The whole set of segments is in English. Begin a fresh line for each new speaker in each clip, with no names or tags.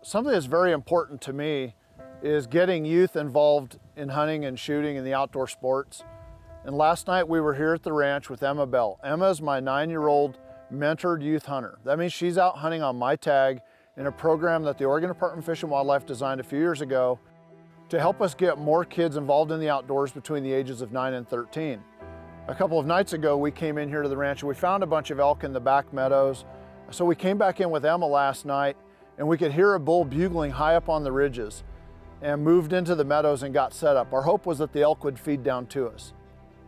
Something that's very important to me is getting youth involved in hunting and shooting and the outdoor sports. And last night we were here at the ranch with Emma Bell. Emma is my 9-year-old mentored youth hunter. That means she's out hunting on my tag in a program that the Oregon Department of Fish and Wildlife designed a few years ago to help us get more kids involved in the outdoors between the ages of 9 and 13. A couple of nights ago, we came in here to the ranch and we found a bunch of elk in the back meadows. So we came back in with Emma last night and we could hear a bull bugling high up on the ridges and moved into the meadows and got set up. Our hope was that the elk would feed down to us.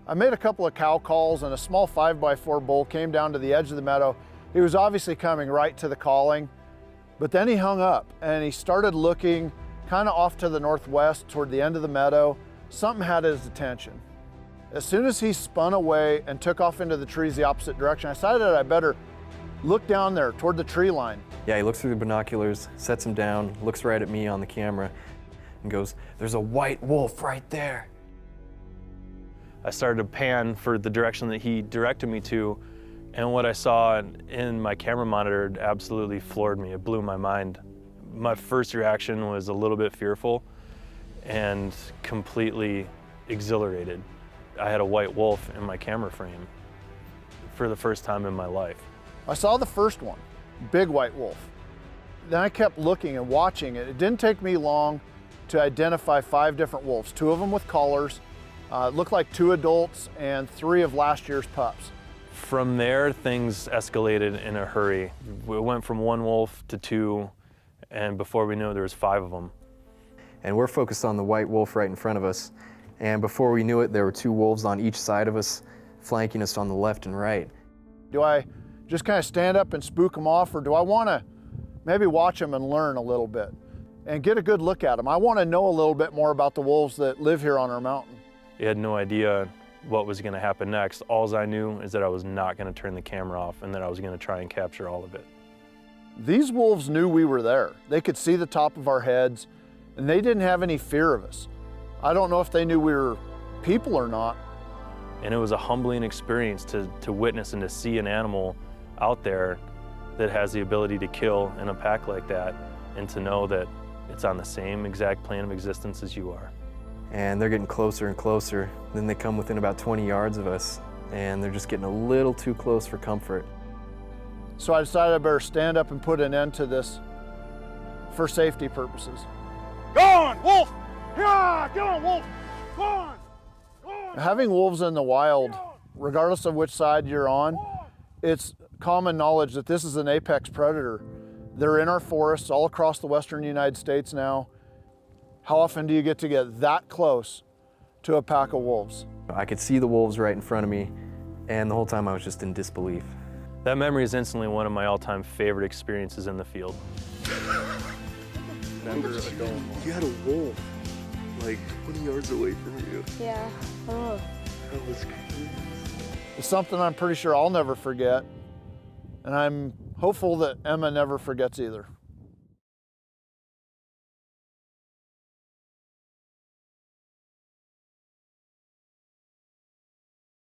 I made a couple of cow calls and a small 5x4 bull came down to the edge of the meadow. He was obviously coming right to the calling, but then he hung up and he started looking kind of off to the northwest toward the end of the meadow. Something had his attention. As soon as he spun away and took off into the trees the opposite direction, I decided I better look down there toward the tree line.
Yeah, he looks through the binoculars, sets him down, looks right at me on the camera, and goes, "There's a white wolf right there."
I started to pan for the direction that he directed me to, and what I saw in my camera monitor absolutely floored me. It blew my mind. My first reaction was a little bit fearful and completely exhilarated. I had a white wolf in my camera frame for the first time in my life.
I saw the first one, big white wolf. Then I kept looking and watching it. It didn't take me long to identify 5 different wolves, 2 of them with collars. It looked like 2 adults and 3 of last year's pups.
From there, things escalated in a hurry. We went from 1 wolf to 2, and before we knew it, there was 5 of them.
And we're focused on the white wolf right in front of us. And before we knew it, there were 2 wolves on each side of us, flanking us on the left and right.
Do I just kind of stand up and spook them off, or do I want to maybe watch them and learn a little bit and get a good look at them? I want to know a little bit more about the wolves that live here on our mountain.
I had no idea what was going to happen next. All I knew is that I was not going to turn the camera off and that I was going to try and capture all of it.
These wolves knew we were there. They could see the top of our heads, and they didn't have any fear of us. I don't know if they knew we were people or not.
And it was a humbling experience to witness and to see an animal out there that has the ability to kill in a pack like that, and to know that it's on the same exact plane of existence as you are.
And they're getting closer and closer. Then they come within about 20 yards of us, and they're just getting a little too close for comfort.
So I decided I better stand up and put an end to this for safety purposes.
Go on, wolf! Yeah, go on, wolf! Go on! Go on!
Having wolves in the wild, regardless of which side you're on, it's common knowledge that this is an apex predator. They're in our forests all across the western United States now. How often do you get that close to a pack of wolves?
I could see the wolves right in front of me, and the whole time I was just in disbelief.
That memory is instantly one of my all-time favorite experiences in the field.
You had a wolf like 20 yards away from you.
Yeah. Oh.
That was crazy.
It's something I'm pretty sure I'll never forget, and I'm hopeful that Emma never forgets either.